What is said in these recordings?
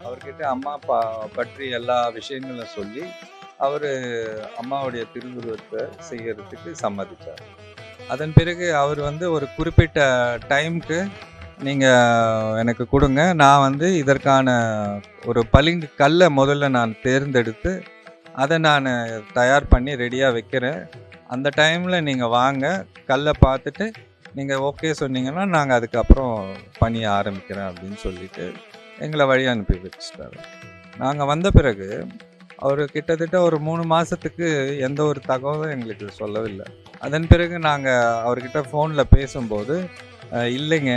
அவர்கிட்ட அம்மா பற்றி எல்லா விஷயங்களும் சொல்லி அவர் அம்மாவுடைய திருவுருவத்தை செய்யறதுக்கு சம்மதிச்சார். அதன் பிறகு அவர் வந்து ஒரு குறிப்பிட்ட டைமுக்கு நீங்கள் எனக்கு கொடுங்க, நான் வந்து இதற்கான ஒரு பளிங்கு கல்லை முதல்ல நான் தேர்ந்தெடுத்து அதை நான் தயார் பண்ணி ரெடியாக வைக்கிறேன். அந்த டைமில் நீங்கள் வாங்க, கல்லை பார்த்துட்டு நீங்கள் ஓகே சொன்னீங்கன்னா நாங்கள் அதுக்கப்புறம் பணியை ஆரம்பிக்கிறேன் அப்படின்னு சொல்லிட்டு எங்களை வழி அனுப்பி வச்சுட்டாரு. நாங்கள் வந்த பிறகு அவர் கிட்டத்தட்ட ஒரு 3 மாதத்துக்கு எந்த ஒரு தகவலும் எங்களுக்கு சொல்லவில்லை. அதன் பிறகு நாங்கள் அவர்கிட்ட ஃபோனில் பேசும்போது இல்லைங்க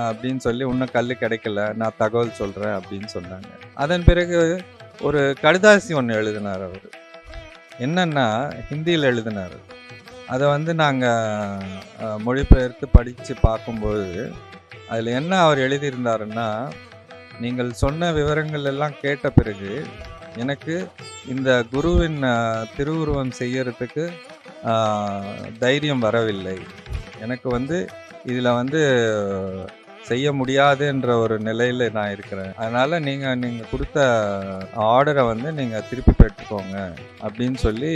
அப்படின்னு சொல்லி இன்னும் கல் கிடைக்கல, நான் தகவல் சொல்கிறேன் அப்படின்னு சொன்னாங்க. அதன் பிறகு ஒரு கடிதாசி ஒன்று எழுதினார் அவர். என்னன்னா ஹிந்தியில் எழுதினார். அதை வந்து நாங்கள் மொழிபெயர்த்து படித்து பார்க்கும்போது அதில் என்ன அவர் எழுதியிருந்தாருன்னா, நீங்கள் சொன்ன விவரங்கள் எல்லாம் கேட்ட பிறகு எனக்கு இந்த குருவின் திருவுருவம் செய்யறதுக்கு தைரியம் வரவில்லை. எனக்கு வந்து இதில் வந்து செய்ய முடியாதுன்ற ஒரு நிலையில் நான் இருக்கிறேன். அதனால் நீங்கள் கொடுத்த ஆர்டரை வந்து நீங்கள் திருப்பி பெற்றுக்கோங்க அப்படின்னு சொல்லி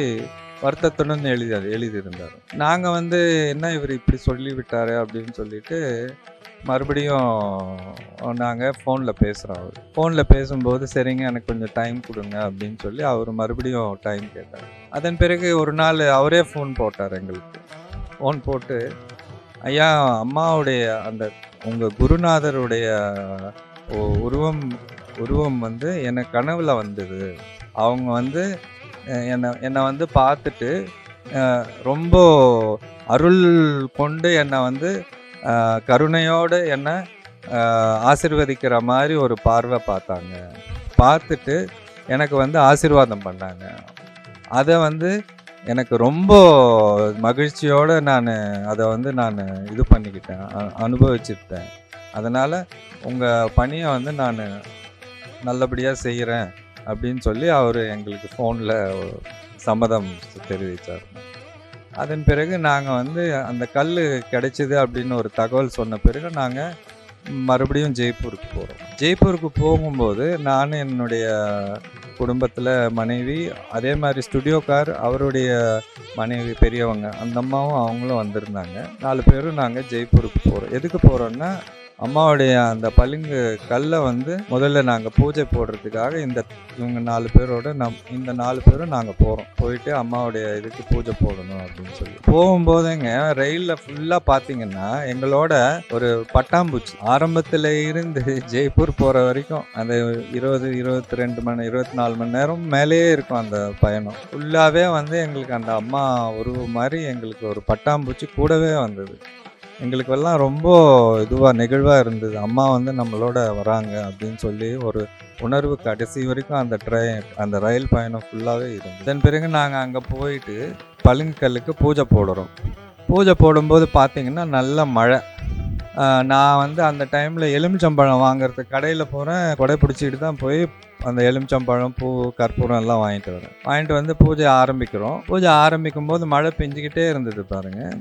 வருத்தத்துடன் எழுதியிருந்தார். நாங்கள் வந்து என்ன இவர் இப்படி சொல்லிவிட்டாரு அப்படின்னு சொல்லிட்டு மறுபடியும் நாங்கள் ஃபோனில் பேசுகிறோம். அவர் ஃபோனில் பேசும்போது சரிங்க எனக்கு கொஞ்சம் டைம் கொடுங்க அப்படின்னு சொல்லி அவர் மறுபடியும் டைம் கேட்டார். அதன் பிறகு ஒரு நாள் அவரே ஃபோன் போட்டார் எங்களுக்கு. ஃபோன் போட்டு, ஐயா அம்மாவுடைய அந்த உங்கள் குருநாதருடைய உருவம் வந்து எனக்கு கனவுல வந்தது. அவங்க வந்து என்னை வந்து பார்த்துட்டு ரொம்ப அருள் கொண்டு என்னை வந்து கருணையோடு என்னை ஆசீர்வதிக்கிற மாதிரி ஒரு பார்வை பார்த்தாங்க. பார்த்துட்டு எனக்கு வந்து ஆசீர்வாதம் பண்ணாங்க. அதை வந்து எனக்கு ரொம்ப மகிழ்ச்சியோடு நான் அதை வந்து நான் இது பண்ணிக்கிட்டேன், அனுபவிச்சுட்டேன். அதனால் உங்கள் பணியை வந்து நான் நல்லபடியாக செய்கிறேன் அப்படின்னு சொல்லி அவர் எங்களுக்கு ஃபோனில் சம்மதம் தெரிவித்தார். அதன் பிறகு நாங்கள் வந்து அந்த கல் கிடைச்சிது அப்படின்னு ஒரு தகவல் சொன்ன பிறகு நாங்கள் மறுபடியும் ஜெய்ப்பூருக்கு போகிறோம். ஜெய்ப்பூருக்கு போகும்போது நான் என்னுடைய குடும்பத்தில் மனைவி, அதே மாதிரி ஸ்டுடியோக்கார் அவருடைய மனைவி பெரியவங்க, அந்த அம்மாவும் அவங்களும் வந்திருந்தாங்க. 4 பேரும் நாங்கள் ஜெய்ப்பூருக்கு போகிறோம். எதுக்கு போகிறோன்னா, அம்மாவுடைய அந்த பளிங்கு கல்லை வந்து முதல்ல நாங்கள் பூஜை போடுறதுக்காக இவங்க 4 பேரோட இந்த 4 பேரும் நாங்கள் போகிறோம். போயிட்டு அம்மாவுடைய இதுக்கு பூஜை போடணும் அப்படின்னு சொல்லி போகும்போதுங்க ரயிலில் ஃபுல்லாக பார்த்தீங்கன்னா எங்களோட ஒரு பட்டாம்பூச்சி ஆரம்பத்தில் இருந்து ஜெய்ப்பூர் போகிற வரைக்கும் அந்த 24 மணி நேரம் மேலேயே இருக்கும் அந்த பயணம். ஃபுல்லாகவே வந்து எங்களுக்கு அந்த அம்மா உருவம் மாதிரி எங்களுக்கு ஒரு பட்டாம்பூச்சி கூடவே வந்தது. எங்களுக்கெல்லாம் ரொம்ப நெகிழ்வாக இருந்தது. அம்மா வந்து நம்மளோட வராங்க அப்படின்னு சொல்லி ஒரு உணர்வு கடைசி வரைக்கும் அந்த ரயில் பயணம் ஃபுல்லாகவே இருந்தது. இதன் பிறகு நாங்கள் அங்கே போயிட்டு பளிங்குக்கல்லுக்கு பூஜை போடுறோம். பூஜை போடும்போது பார்த்திங்கன்னா நல்ல மழை. நான் வந்து அந்த டைமில் எலுமிச்சம்பழம் வாங்குறதுக்கு கடையில் போகிறேன். கொடை பிடிச்சிக்கிட்டு தான் போய் அந்த எலுமிச்சம்பழம், பூ, கற்பூரம் எல்லாம் வாங்கிட்டு வந்து பூஜை ஆரம்பிக்கிறோம். பூஜை ஆரம்பிக்கும் போது மழை பெஞ்சிக்கிட்டே இருந்தது பாருங்கள்.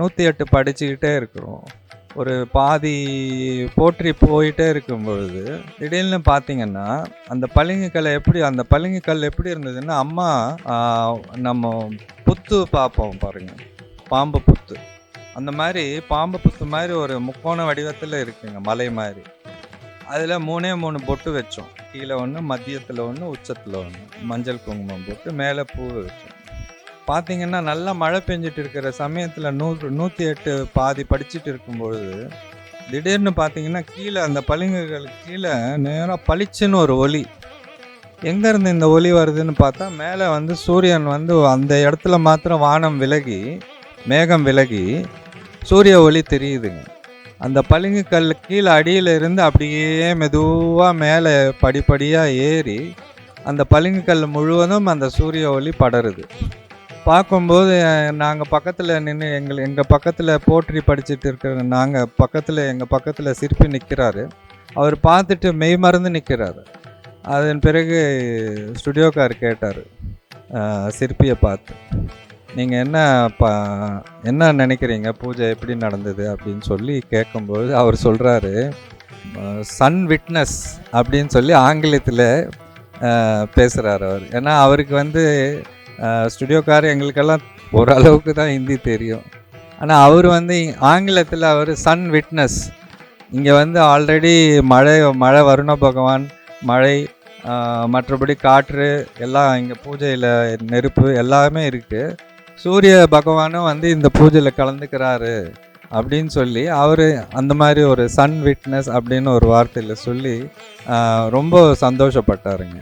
108 படிச்சுக்கிட்டே இருக்கிறோம். ஒரு பாதி போற்றி போயிட்டே இருக்கும் பொழுது திடீர்னு பார்த்தீங்கன்னா அந்த பளிங்குக்கல் எப்படி இருந்ததுன்னா, அம்மா நம்ம புத்து பார்ப்போம் பாருங்கள், பாம்பு புத்து, அந்த மாதிரி பாம்பு புத்து மாதிரி ஒரு முக்கோண வடிவத்தில் இருக்குங்க, மலை மாதிரி. அதில் 3 பொட்டு வச்சோம். கீழே ஒன்று, மத்தியத்தில் ஒன்று, உச்சத்தில் ஒன்று, மஞ்சள் குங்குமம் போட்டு மேலே பூ வச்சோம். பார்த்தீங்கன்னா நல்லா மழை பெஞ்சிட்டு இருக்கிற சமயத்தில் 108 பாதி படிச்சுட்டு இருக்கும்பொழுது திடீர்னு பார்த்தீங்கன்னா கீழே அந்த பளிங்குகளுக்கு கீழே நேராக பளிச்சுன்னு ஒரு ஒளி. எங்கேருந்து இந்த ஒளி வருதுன்னு பார்த்தா மேலே வந்து சூரியன் வந்து அந்த இடத்துல மாத்திரம் வானம் விலகி, மேகம் விலகி சூரிய ஒளி தெரியுதுங்க. அந்த பளிங்குக்கல் கீழே அடியில் இருந்து அப்படியே மெதுவாக மேலே படிப்படியாக ஏறி அந்த பளிங்குக்கல் முழுவதும் அந்த சூரிய ஒளி படருது. பார்க்கும்போது நாங்கள் பக்கத்தில் நின்று எங்கள் பக்கத்தில் போற்றி படிச்சுட்டு இருக்கிற எங்கள் பக்கத்தில் சிற்பி நிற்கிறாரு. அவர் பார்த்துட்டு மெய் மறந்து நிற்கிறாரு. அதன் பிறகு ஸ்டுடியோக்கார் கேட்டார் சிற்பியை பார்த்து, நீங்கள் என்ன நினைக்கிறீங்க, பூஜை எப்படி நடந்தது அப்படின்னு சொல்லி கேட்கும்போது அவர் சொல்கிறாரு, சன் விட்னஸ் அப்படின்னு சொல்லி ஆங்கிலத்தில் பேசுகிறார் அவர். ஏன்னா அவருக்கு வந்து ஸ்டுடியோக்கார் எங்களுக்கெல்லாம் ஓரளவுக்கு தான் ஹிந்தி தெரியும். ஆனால் அவர் வந்து ஆங்கிலத்தில் அவர் சன் விட்னஸ், இங்கே வந்து ஆல்ரெடி மழை வருண பகவான், மழை, மற்றபடி காற்று எல்லாம் இங்கே பூஜையில், நெருப்பு எல்லாமே இருக்குது, சூரிய பகவானும் வந்து இந்த பூஜையில் கலந்துக்கிறாரு அப்படின்னு சொல்லி அவர் அந்த மாதிரி ஒரு சன் விட்னஸ் அப்படின்னு ஒரு வார்த்தையில் சொல்லி ரொம்ப சந்தோஷப்பட்டாருங்க.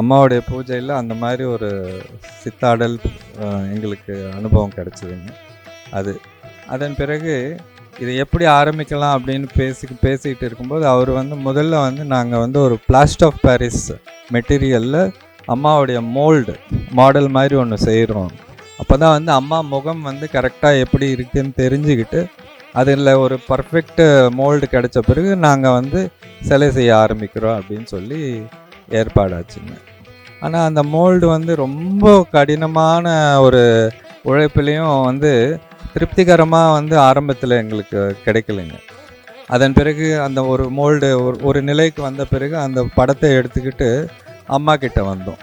அம்மாவுடைய பூஜையில் அந்த மாதிரி ஒரு சித்தாடல் எங்களுக்கு அனுபவம் கிடச்சிதுங்க. அதன் பிறகு இதை எப்படி ஆரம்பிக்கலாம் அப்படின்னு பேசிக்கிட்டு இருக்கும்போது அவர் வந்து முதல்ல வந்து நாங்கள் வந்து ஒரு பிளாஸ்டர் ஆஃப் பாரிஸ் மெட்டீரியலில் அம்மாவுடைய மாடல் மாதிரி ஒன்று செய்கிறோம். அப்போ தான் வந்து அம்மா முகம் வந்து கரெக்டாக எப்படி இருக்குதுன்னு தெரிஞ்சுக்கிட்டு அதில் ஒரு பர்ஃபெக்ட் மோல்டு கிடைச்ச பிறகு நாங்கள் வந்து சிலை செய்ய ஆரம்பிக்கிறோம் அப்படின்னு சொல்லி ஏற்பாடாச்சுங்க. ஆனால் அந்த மோல்டு வந்து ரொம்ப கடினமான ஒரு உழைப்புலேயும் வந்து திருப்திகரமாக வந்து ஆரம்பத்தில் எங்களுக்கு கிடைக்கலைங்க. அதன் பிறகு அந்த ஒரு மோல்டு ஒரு நிலைக்கு வந்த பிறகு அந்த படத்தை எடுத்துக்கிட்டு அம்மா கிட்ட வந்தோம்.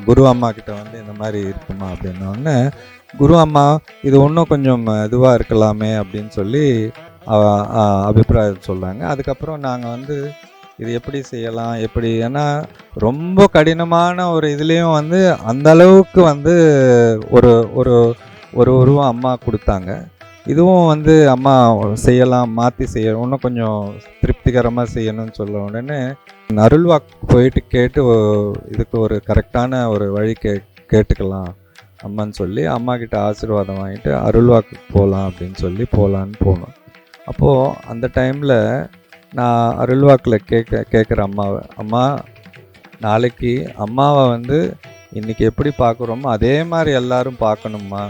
குரு அம்மா கிட்ட வந்து இந்த மாதிரி இருக்குமா அப்படின்னோடனே, குரு அம்மா இது இன்னும் கொஞ்சம் இதுவாக இருக்கலாமே அப்படின்னு சொல்லி அபிப்பிராயம் சொல்கிறாங்க. அதுக்கப்புறம் நாங்கள் வந்து இது எப்படி செய்யலாம், ஏன்னா ரொம்ப கடினமான ஒரு இதுலேயும் வந்து அந்த அளவுக்கு வந்து ஒரு ஒரு ஒரு உருவம் அம்மா கொடுத்தாங்க. இதுவும் வந்து அம்மா செய்யலாம், மாற்றி செய்யணும், இன்னும் கொஞ்சம் திருப்திகரமாக செய்யணும்னு சொல்ல உடனே அருள்வாக்கு போயிட்டு கேட்டு இதுக்கு ஒரு கரெக்டான ஒரு வழி கேட்டுக்கலாம் அம்மான்னு சொல்லி அம்மா கிட்ட ஆசீர்வாதம் வாங்கிட்டு அருள்வாக்கு போகலாம் அப்படின்னு சொல்லி போகலான்னு போனோம். அப்போது அந்த டைமில் நான் அருள்வாக்கில் கேட்குற அம்மாவை, அம்மா நாளைக்கு அம்மாவை வந்து இன்றைக்கி எப்படி பார்க்குறோமோ அதே மாதிரி எல்லோரும் பார்க்கணும்மா,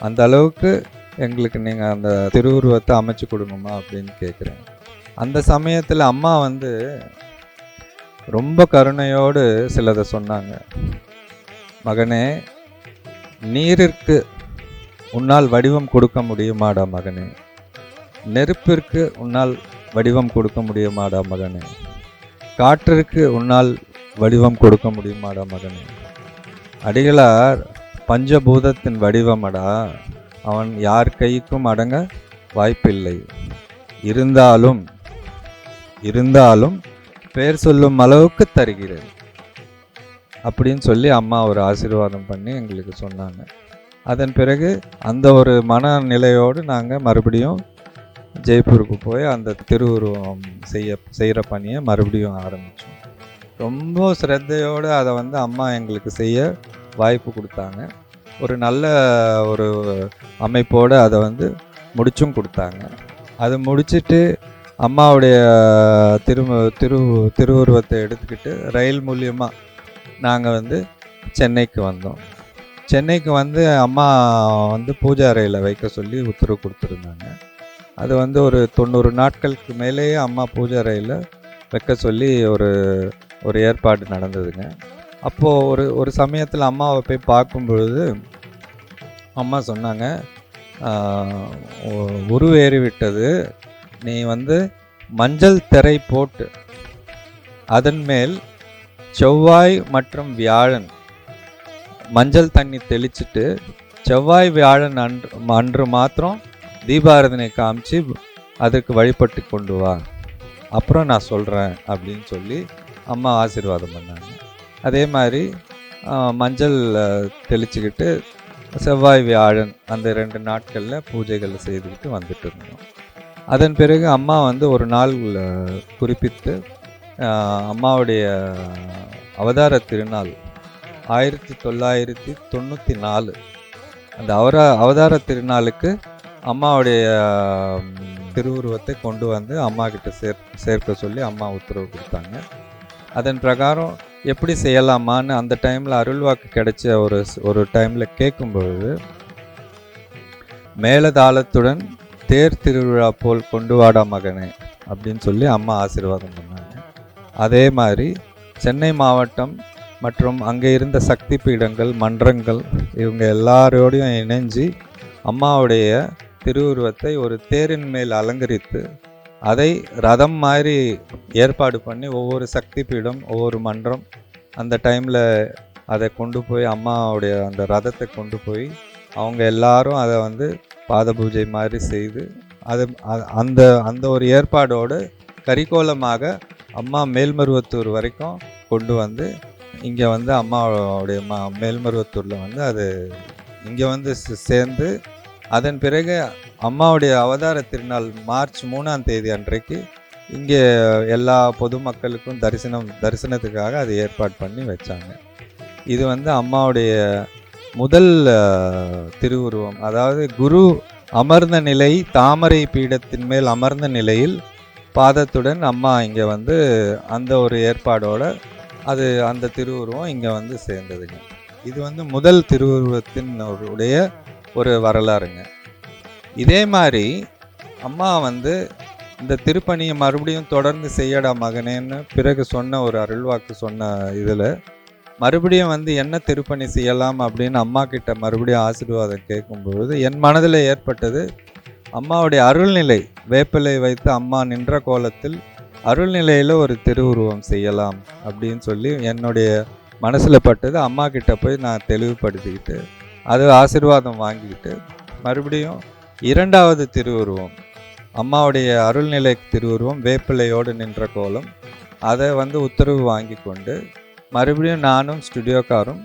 அந்த அளவுக்கு எங்களுக்கு நீங்கள் அந்த திருவுருவத்தை அமைச்சு கொடுங்கம்மா அப்படின்னு கேட்குறேன். அந்த சமயத்தில் அம்மா வந்து ரொம்ப கருணையோடு சிலதை சொன்னாங்க. மகனே, நீரிற்கு உன்னால் வடிவம் கொடுக்க முடியுமாடா மகனே, நெருப்பிற்கு உன்னால் வடிவம் கொடுக்க முடியுமாடா மகனே, காற்றிற்கு உன்னால் வடிவம் கொடுக்க முடியுமாடா மகனே, அடிகளார் பஞ்சபூதத்தின் வடிவமடா, அவன் யார் கைக்கும் அடங்க வாய்ப்பில்லை, இருந்தாலும் பேர் சொல்லும் அளவுக்கு தருகிறேன் அப்படின்னு சொல்லி அம்மா ஒரு ஆசீர்வாதம் பண்ணி எங்களுக்கு சொன்னாங்க. அதன் பிறகு அந்த ஒரு மனநிலையோடு நாங்கள் மறுபடியும் ஜெய்ப்பூருக்கு போய் அந்த திருவுருவம் செய்கிற பணியை மறுபடியும் ஆரம்பித்தோம். ரொம்ப சிரத்தையோடு அதை வந்து அம்மா எங்களுக்கு செய்ய வாய்ப்பு கொடுத்தாங்க. ஒரு நல்ல ஒரு அமைப்போடு அதை வந்து முடிச்சும் கொடுத்தாங்க. அது முடிச்சுட்டு அம்மாவுடைய திருவுருவத்தை எடுத்துக்கிட்டு ரயில் மூலியமாக நாங்கள் வந்து சென்னைக்கு வந்தோம். சென்னைக்கு வந்து அம்மா வந்து பூஜை அறையில் வைக்க சொல்லி உத்தரவு கொடுத்துருந்தாங்க. அது வந்து ஒரு 90 நாட்களுக்கு மேலேயே அம்மா பூஜை அறையில் வைக்க சொல்லி ஒரு ஏற்பாடு நடந்ததுங்க. அப்போது ஒரு சமயத்தில் அம்மாவை போய் பார்க்கும்பொழுது அம்மா சொன்னாங்க, உருவேறி விட்டது, நீ வந்து மஞ்சள் திரை போட்டு அதன் மேல் செவ்வாய் மற்றும் வியாழன் மஞ்சள் தண்ணி தெளிச்சுட்டு செவ்வாய் வியாழன் அன்று மாத்திரம் தீபாராதனை காமிச்சு அதுக்கு வழிபட்டு கொண்டு வா, அப்புறம் நான் சொல்கிறேன் அப்படின்னு சொல்லி அம்மா ஆசீர்வாதம் பண்ணாங்க. அதே மாதிரி மஞ்சள் தெளிச்சுக்கிட்டு செவ்வாய் வியாழன் அந்த 2 நாட்களில் பூஜைகள் செய்துக்கிட்டு வந்துட்டு இருந்தோம். அதன் பிறகு அம்மா வந்து ஒரு நாள் குறிப்பிட்டு அம்மாவுடைய அவதார திருநாள் 1994 அந்த அவதார திருநாளுக்கு அம்மாவுடைய திருவுருவத்தை கொண்டு வந்து அம்மா கிட்ட சேர்க்க சொல்லி அம்மா உத்தரவு கொடுத்தாங்க. அதன் பிரகாரம் எப்படி செய்யலாமான்னு அந்த டைமில் அருள்வாக்கு கிடைச்ச ஒரு டைமில் கேட்கும்பொழுது, மேலதாளத்துடன் தேர் திருவிழா போல் கொண்டு வாடா மகனே அப்படின்னு சொல்லி அம்மா ஆசீர்வாதம் பண்ணாங்க. அதே மாதிரி சென்னை மாவட்டம் மற்றும் அங்கே இருந்த சக்தி பீடங்கள், மன்றங்கள், இவங்க எல்லாரோடையும் இணைஞ்சு அம்மாவுடைய திருவுருவத்தை ஒரு தேரின் மேல் அலங்கரித்து அதை ரதம் மாதிரி ஏற்பாடு பண்ணி ஒவ்வொரு சக்தி பீடம், ஒவ்வொரு மன்றம் அந்த டைமில் அதை கொண்டு போய் அம்மாவுடைய அந்த ரதத்தை கொண்டு போய் அவங்க எல்லாரும் அதை வந்து பாத பூஜை மாதிரி செய்து அது அந்த அந்த ஒரு ஏற்பாடோடு கரிக்கோலமாக அம்மா மேல்மருவத்தூர் வரைக்கும் கொண்டு வந்து இங்கே வந்து அம்மாவுடைய மேல்மருவத்தூரில் வந்து அது இங்கே வந்து சேர்ந்து அதன் பிறகு அம்மாவுடைய அவதார திருநாள் மார்ச் 3ஆம் தேதி அன்றைக்கு இங்கே எல்லா பொதுமக்களுக்கும் தரிசனத்துக்காக அது ஏற்பாடு பண்ணி வச்சாங்க. இது வந்து அம்மாவுடைய முதல் திருவுருவம். அதாவது குரு அமர்ந்த நிலை, தாமரை பீடத்தின் மேல் அமர்ந்த நிலையில் பாதத்துடன் அம்மா இங்கே வந்து அந்த ஒரு ஏற்பாடோட அது அந்த திருவுருவம் இங்கே வந்து சேர்ந்ததுங்க. இது வந்து முதல் திருவுருவத்தின் உடைய ஒரு வரலாறுங்க. இதே மாதிரி அம்மா வந்து இந்த திருப்பணியை மறுபடியும் தொடர்ந்து செய்யடா மகனேன்னு பிறகு சொன்ன ஒரு அருள்வாக்கு சொன்ன இதில் மறுபடியும் வந்து என்ன திருப்பணி செய்யலாம் அப்படின்னு அம்மா கிட்ட மறுபடியும் ஆசீர்வாதம் கேட்கும்பொழுது என் மனதில் ஏற்பட்டது அம்மாவுடைய அருள்நிலை. வேப்பிலை வைத்து அம்மா நின்ற கோலத்தில் அருள்நிலையில் ஒரு திருவுருவம் செய்யலாம் அப்படின்னு சொல்லி என்னுடைய மனசில் பட்டது. அம்மா கிட்ட போய் நான் தெளிவுபடுத்திக்கிட்டு அது ஆசீர்வாதம் வாங்கிக்கிட்டு மறுபடியும் 2வது திருவுருவம், அம்மாவுடைய அருள்நிலை திருவுருவம் வேப்பிலையோடு நின்ற கோலம், அதை வந்து உத்தரவு வாங்கி கொண்டு மறுபடியும் நானும் ஸ்டுடியோக்காரும்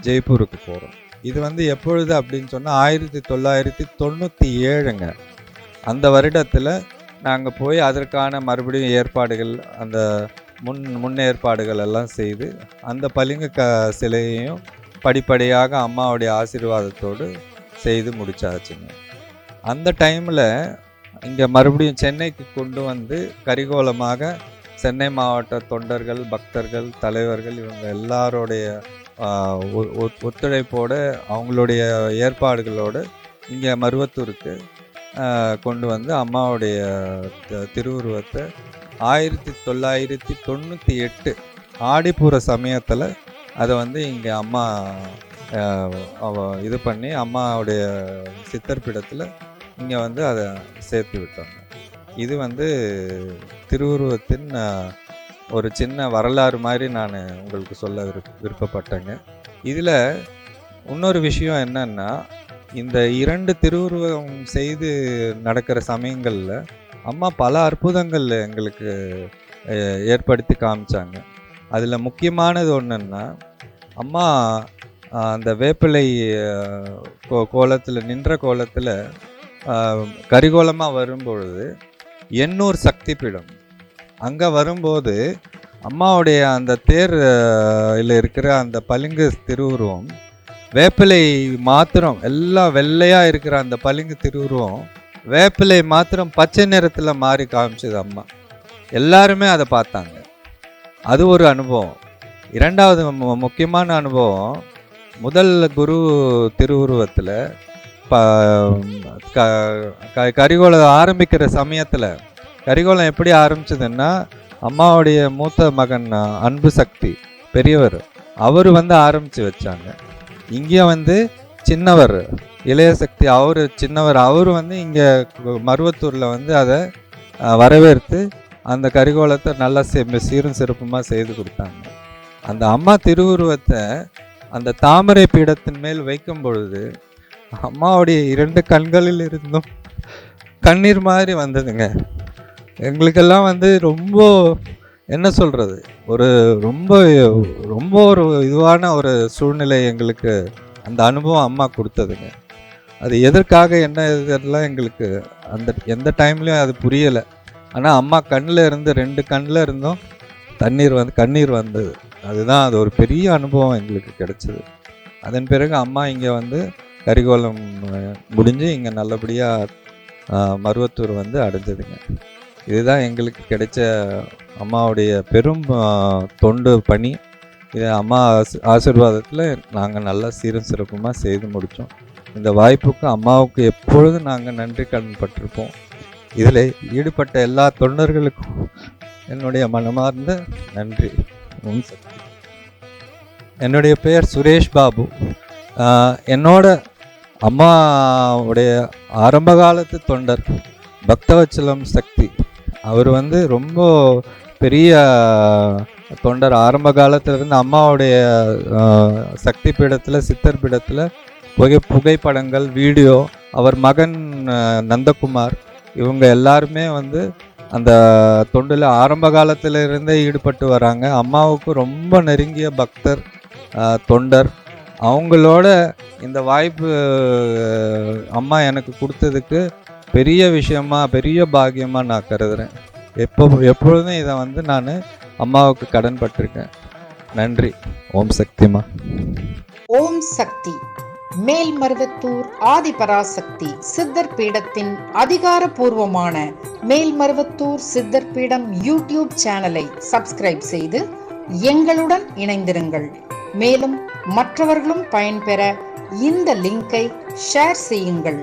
ஜெய்ப்பூருக்கு போகிறோம். இது வந்து எப்பொழுது அப்படின்னு சொன்னால் 1997ங்க. அந்த வருடத்தில் நாங்கள் போய் அதற்கான மறுபடியும் ஏற்பாடுகள், அந்த முன்னேற்பாடுகள் எல்லாம் செய்து அந்த பளிங்கு சிலையையும் படிப்படியாக அம்மாவுடைய ஆசீர்வாதத்தோடு செய்து முடிச்சாச்சுங்க. அந்த டைமில் இங்கே மறுபடியும் சென்னைக்கு கொண்டு வந்து கரிகோலமாக சென்னை மாவட்ட தொண்டர்கள், பக்தர்கள், தலைவர்கள் இவங்க எல்லாரோடைய ஒத்துழைப்போடு அவங்களுடைய ஏற்பாடுகளோடு இங்கே மருவத்தூருக்கு கொண்டு வந்து அம்மாவுடைய திருவுருவத்தை 1998 ஆடிப்பூர சமயத்தில் அதை வந்து இங்கே அம்மா இது பண்ணி அம்மாவுடைய சித்தர்பீடத்தில் இங்கே வந்து அதை சேர்த்து விட்டாங்க. இது வந்து திருவுருவத்தின் ஒரு சின்ன வரலாறு மாதிரி நான் உங்களுக்கு சொல்ல விருப்பப்பட்டேங்க. இதில் இன்னொரு விஷயம் என்னன்னா, இந்த 2 திருவுருவம் செய்து நடக்கிற சமயங்களில் அம்மா பல அற்புதங்கள் எங்களுக்கு ஏற்படுத்தி காமிச்சாங்க. அதில் முக்கியமானது ஒன்றுன்னா, அம்மா அந்த வேப்பிலை கோலத்தில் நின்ற கோலத்தில் கரிகோலமாக வரும்பொழுது எண்ணூர் சக்தி பீடம் அங்கே வரும்போது அம்மாவுடைய அந்த தேரில் இருக்கிற அந்த பளிங்கு திருவுருவம் வேப்பிலை மாத்திரம் எல்லாம் வெள்ளையாக இருக்கிற அந்த பளிங்கு திருவுருவம் வேப்பிலை மாத்திரம் பச்சை நிறத்தில் மாறி காமிச்சது அம்மா. எல்லாருமே அதை பார்த்தாங்க. அது ஒரு அனுபவம். 2வது முக்கியமான அனுபவம், முதல் குரு திருவுருவத்தில் கரிகோலம் ஆரம்பிக்கிற சமயத்தில் கரிகோலம் எப்படி ஆரம்பிச்சதுன்னா, அம்மாவுடைய மூத்த மகன் அன்பு சக்தி பெரியவர் அவர் வந்து ஆரம்பித்து வச்சாங்க. இங்கே வந்து சின்னவர் இளைய சக்தி அவர் சின்னவர் அவர் வந்து இங்கே மருவத்தூரில் வந்து அதை வரவேற்று அந்த கரிகோலத்தை நல்லா சீரும் சிறப்புமாக செய்து கொடுத்தாங்க. அந்த அம்மா திருவுருவத்தை அந்த தாமரை பீடத்தின் மேல் வைக்கும் பொழுது அம்மாவுடைய 2 கண்களில் இருந்தும் கண்ணீர் மாதிரி வந்ததுங்க. எங்களுக்கெல்லாம் வந்து ரொம்ப என்ன சொல்கிறது, ஒரு ரொம்ப ரொம்ப ஒரு இதுவான ஒரு சூழ்நிலை எங்களுக்கு அந்த அனுபவம் அம்மா கொடுத்ததுங்க. அது எதற்காக என்ன இதெல்லாம் எங்களுக்கு அந்த எந்த டைம்லையும் அது புரியலை. ஆனால் அம்மா கண்ணில் இருந்து 2 கண்ணில் இருந்தும் கண்ணீர் வந்தது. அதுதான் அது ஒரு பெரிய அனுபவம் எங்களுக்கு கிடைச்சது. அதன் பிறகு அம்மா இங்கே வந்து கரிகோலம் முடிஞ்சு இங்கே நல்லபடியாக மருவத்தூர் வந்து அடைஞ்சதுங்க. இதுதான் எங்களுக்கு கிடைச்ச அம்மாவுடைய பெரும் தொண்டு பணி. இது அம்மா ஆசீர்வாதத்தில் நாங்கள் நல்லா சீரும் சிறப்புமாக செய்து முடித்தோம். இந்த வாய்ப்புக்கு அம்மாவுக்கு எப்பொழுதும் நாங்கள் நன்றி கடன் பட்டிருப்போம். இதில் ஈடுபட்ட எல்லா தொண்டர்களுக்கும் என்னுடைய மனமார்ந்த நன்றி. என்னுடைய பெயர் சுரேஷ் பாபு. என்னோட அம்மாவுடைய ஆரம்ப காலத்து தொண்டர் பக்தவச்சலம் சக்தி அவர் வந்து ரொம்ப பெரிய தொண்டர். ஆரம்ப காலத்திலிருந்து அம்மாவுடைய சக்தி பீடத்தில், சித்தர் பீடத்தில் புகைப்படங்கள், வீடியோ, அவர் மகன் நந்தகுமார், இவங்க எல்லாருமே வந்து அந்த தொண்டில் ஆரம்ப காலத்திலிருந்தே ஈடுபட்டு வராங்க. அம்மாவுக்கு ரொம்ப நெருங்கிய பக்தர், தொண்டர். அவங்களோட இந்த வாய்ப்பு அம்மா எனக்கு கொடுத்ததுக்கு பெரிய விஷயமா, பெரிய பாக்கியமாக நான் கருதுகிறேன். எப்பொழுதும் இதை வந்து நான் அம்மாவுக்கு கடன் பட்டிருக்கேன். நன்றி. ஓம் சக்திமா. ஓம் சக்தி. மேல்மருவத்தூர் ஆதிபராசக்தி சித்தர் பீடத்தின் அதிகாரப்பூர்வமான மேல்மருவத்தூர் சித்தர் பீடம் யூடியூப் சேனலை சப்ஸ்கிரைப் செய்து எங்களுடன் இணைந்திருங்கள். மேலும் மற்றவர்களும் பயன்பெற இந்த லிங்கை ஷேர் செய்யுங்கள்.